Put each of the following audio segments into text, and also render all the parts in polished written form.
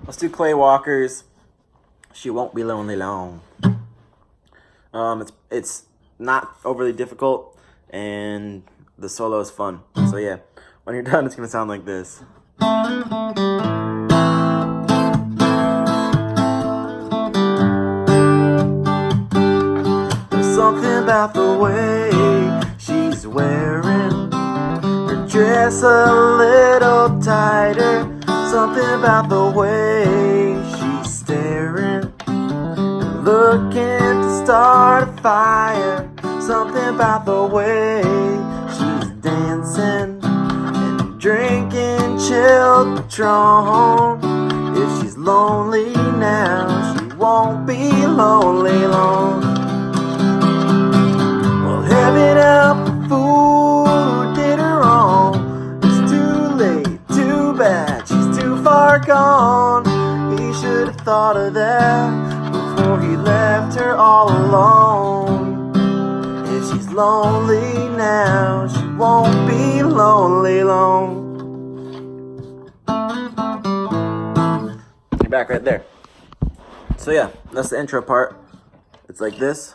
Let's do Clay Walker's She Won't Be Lonely Long. It's not overly difficult, and the solo is fun. So yeah, when you're done, it's gonna sound like this. There's something about the way she's wearing her dress a little tighter. Something about the way she's staring and looking to start a fire. Something about the way she's dancing and drinking chilled Patron. If she's lonely now, she won't be lonely long. Well, heaven help the fool who did her wrong. It's too late, too bad, she's too far gone. He should have thought of that before he left her all alone. If she's lonely now, she won't be lonely long. You're back right there. So yeah, that's the intro part. It's like this.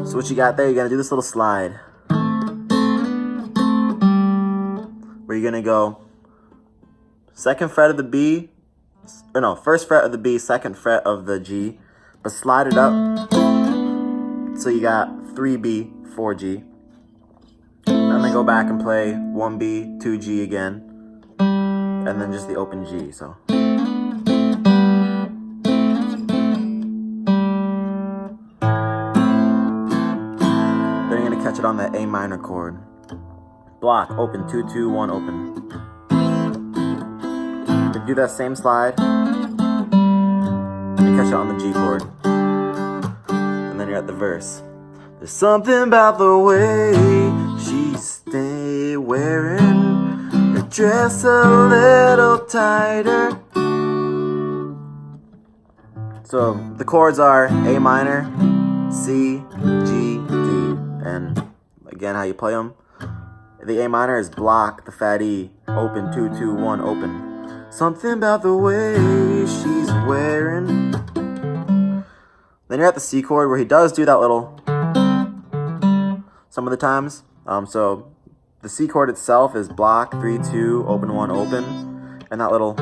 So what you got there, you're gonna do this little slide where you're gonna go second fret of the B, or no, first fret of the B, second fret of the G, but slide it up so you got 3B, 4G, and then go back and play 1B, 2G again, and then just the open G. So then you're gonna catch it on that A minor chord. Block, open, 2, 2, 1, open. You do that same slide, and catch it on the G chord. And then you're at the verse. There's something about the way she stay wearing her dress a little tighter. So the chords are A minor, C, G, D. And again, how you play them. The A minor is block, the fat E, open, 2, 2, 1, open. Something about the way she's wearing. Then you're at the C chord where he does do that little some of the times. So the C chord itself is block, 3, 2, open, 1, open. And that little,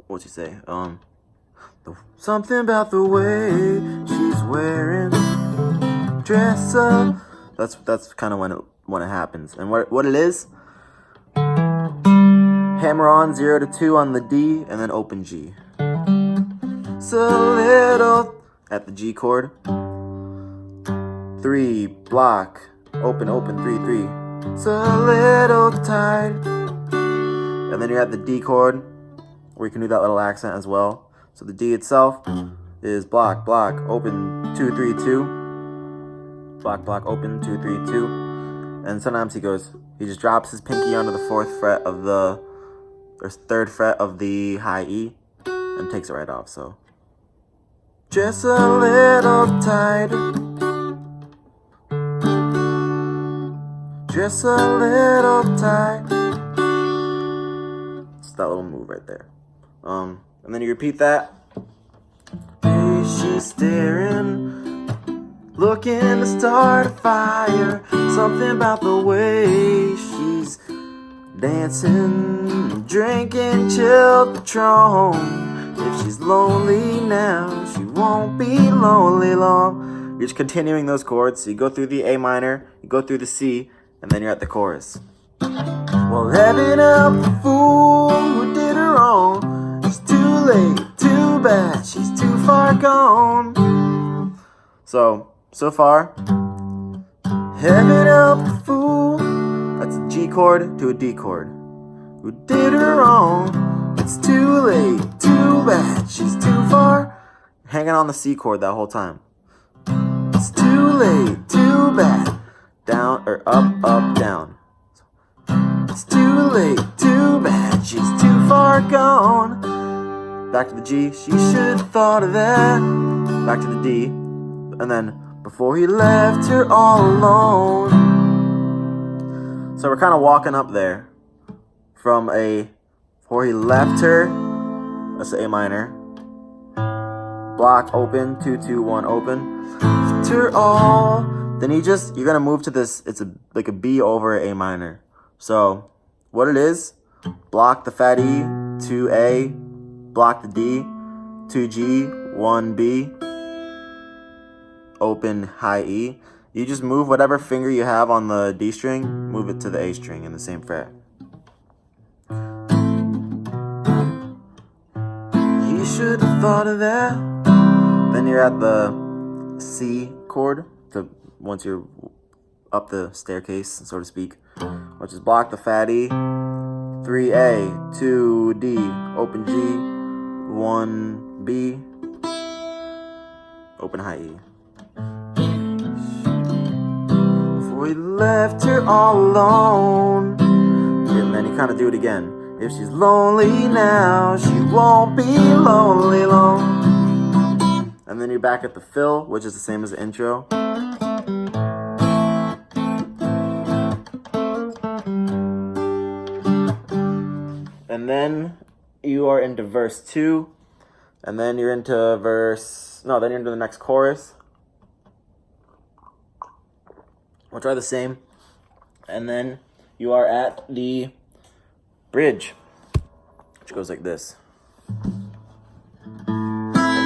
what'd you say? Something about the way she's wearing dress up. That's kind of when it happens. And what it is, hammer on 0 to 2 on the D, and then open G. So little at the G chord, 3, block, open, open, 3, 3. So little tight. And then you're at the D chord, where you can do that little accent as well. So the D itself is block, block, open, 2, 3, 2. Block, block, open, 2, 3, 2. And sometimes he just drops his pinky onto the 4th fret of the, or 3rd fret of the high E, and takes it right off. So just a little tighter, just a little tight. It's that little move right there. And then you repeat that. Hey, she's staring, looking to start a fire. Something about the way she's dancing, drinking chilled Patron. If she's lonely now, she won't be lonely long. You're just continuing those chords. So you go through the A minor, you go through the C, and then you're at the chorus. Well, heaven help the fool who did her wrong. It's too late, too bad, she's too far gone. So far, heaven help the fool. That's a G chord to a D chord. Who did her wrong? It's too late, too bad, she's too far. Hanging on the C chord that whole time. It's too late, too bad. Down or up, up, down. It's too late, too bad, she's too far gone. Back to the G, she should have thought of that. Back to the D, and then before he left her all alone. So we're kind of walking up there from a, before he left her, that's the A minor. Block open, 2, 2, 1 open. Left her all. Then you're gonna move to this, it's like a B over A minor. So what it is, block the fat E, 2 A, block the D, 2 G, 1 B, open high E. You just move whatever finger you have on the D string, move it to the A string in the same fret. You should have thought of that. Then you're at the C chord, once you're up the staircase, so to speak, which is block the fat E, 3A, 2D, open G, 1B, open high E. Before he left her all alone. And then you kind of do it again. If she's lonely now, she won't be lonely long. And then you're back at the fill, which is the same as the intro. And then you are into verse 2. And then you're into then you're into the next chorus, which are the same. And then you are at the bridge, which goes like this.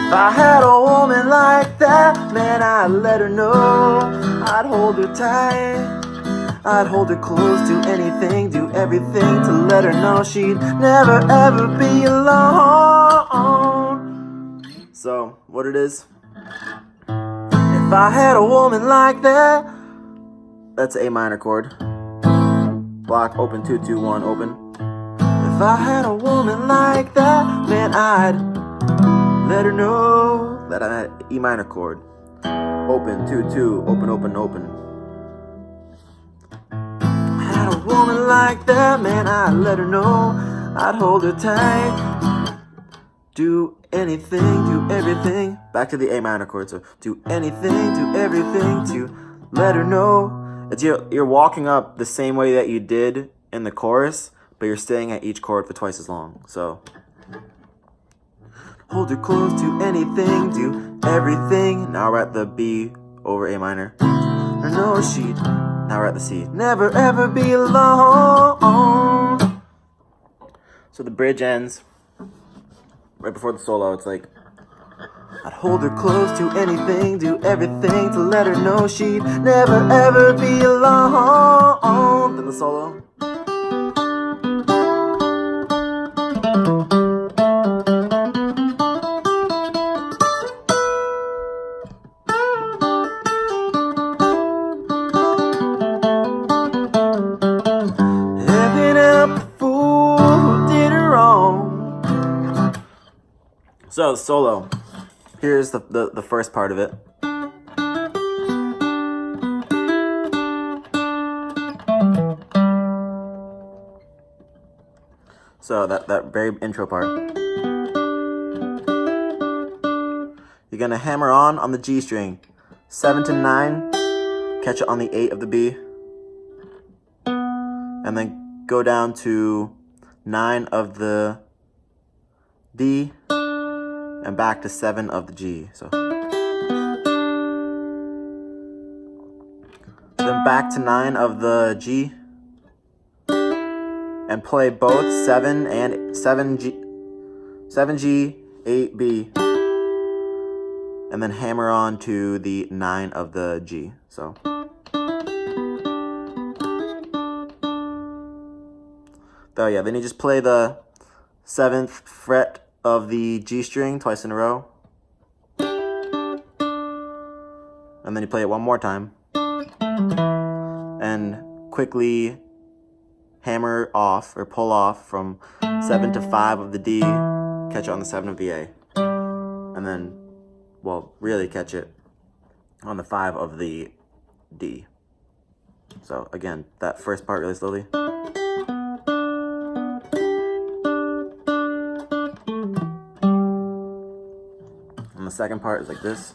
If I had a woman like that, man, I'd let her know. I'd hold her tight, I'd hold her close, do anything, do everything to let her know she'd never ever be alone. So, what it is, if I had a woman like that, that's an A minor chord. Block open, 2, 2, 1 open. If I had a woman like that, man, I'd let her know that I had E minor chord. Open, 2, 2, open, open, open. I had a woman like that, man, I'd let her know. I'd hold her tight, do anything, do everything. Back to the A minor chord, so do anything, do everything to let her know. It's you're walking up the same way that you did in the chorus, but you're staying at each chord for twice as long. So hold her close, do anything, do everything. Now we're at the B over A minor. Now we're at the C. Never ever be alone. So the bridge ends right before the solo. It's like, I'd hold her close, do anything, do everything to let her know she'd never ever be alone. Then the solo. Heaven help the fool who did her wrong. So the solo. Here's the first part of it. So that very intro part. You're gonna hammer on the G string. 7 to 9, catch it on the 8 of the B. And then go down to 9 of the D. And back to 7 of the G. So then back to 9 of the G, and play both 7 and 7G, 8B, and then hammer on to the 9 of the G. So yeah, then you just play the 7th fret of the G string twice in a row, and then you play it one more time, and quickly hammer off or pull off from 7 to 5 of the D, catch it on the 7 of the A, and then, well, really catch it on the 5 of the D. So again, that first part really slowly. And the second part is like this.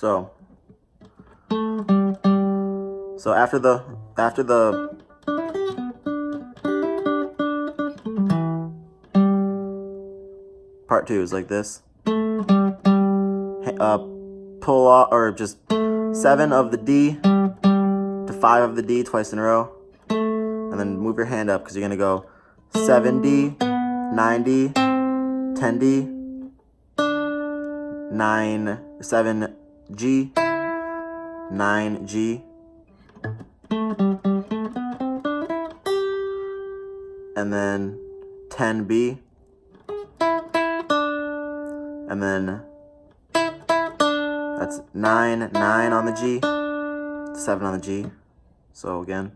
So after the part 2 is like this. Pull off, or just 7 of the D to 5 of the D twice in a row, and then move your hand up because you're gonna go 7D, 9D, 10D, 7G, 9G, and then 10B, and then that's 9 on the G, 7 on the G. So again,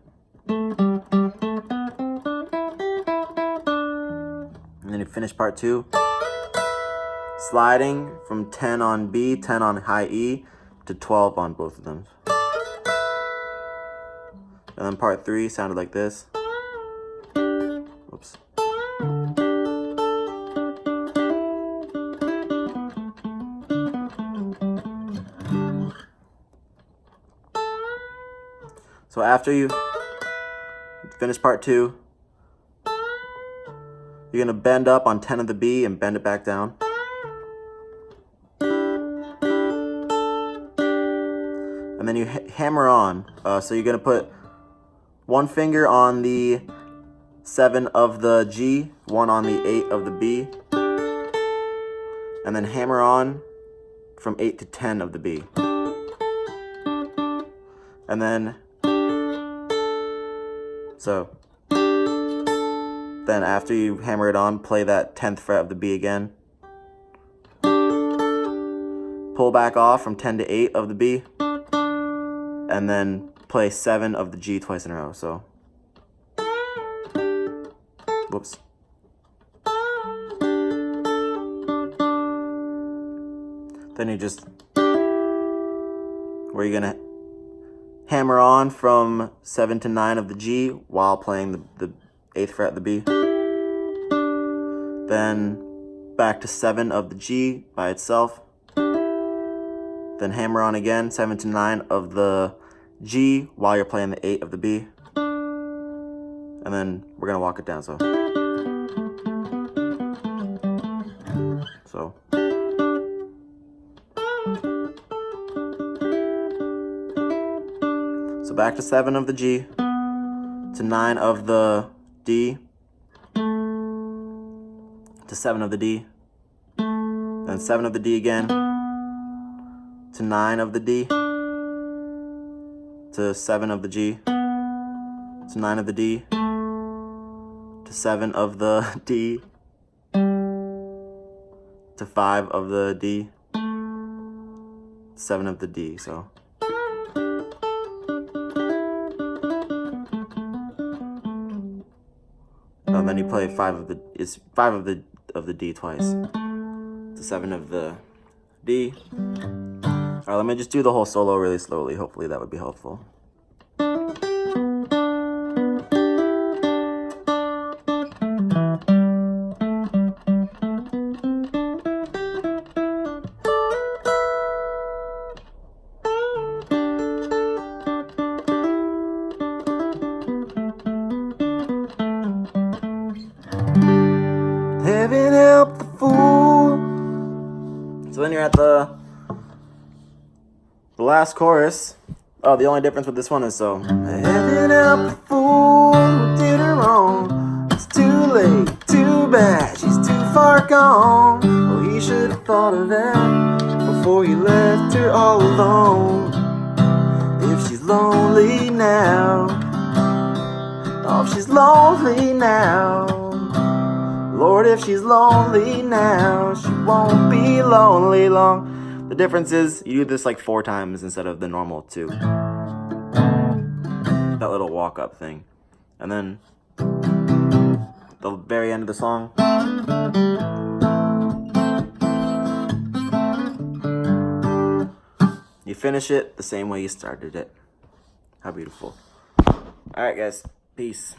and then you finish part 2, sliding from 10 on B, 10 on high E, to 12 on both of them. And then part 3 sounded like this. Oops. So after you finish part 2, you're going to bend up on 10 of the B and bend it back down. And then you hammer on. So you're going to put one finger on the 7 of the G, one on the 8 of the B, and then hammer on from 8 to 10 of the B. And then then after you hammer it on, play that 10th fret of the B again. Pull back off from 10 to 8 of the B, and then play 7 of the G twice in a row. So, whoops. Then you just, where you're gonna hammer on from 7 to 9 of the G while playing the 8th fret of the B. Then back to 7 of the G by itself. Then hammer on again, 7 to 9 of the G while you're playing the 8 of the B. And then we're gonna walk it down, so back to 7 of the G, to 9 of the D, to 7 of the D, then 7 of the D again, to 9 of the D, to 7 of the G, to 9 of the D, to 7 of the D, to 5 of the D, 7 of the D, so. And then you play 5 of the D twice, to 7 of the D. All right, let me just do the whole solo really slowly. Hopefully that would be helpful. Heaven help the fool. So then you're at the last chorus. Oh, the only difference with this one is so. Heaven help the fool who did her wrong. It's too late, too bad, she's too far gone. Well, he should have thought of that before he left her all alone. If she's lonely now, oh, if she's lonely now, Lord, if she's lonely now, she won't be lonely long. The difference is you do this like 4 times instead of the normal 2. That little walk-up thing. And then the very end of the song. You finish it the same way you started it. How beautiful. Alright guys, peace.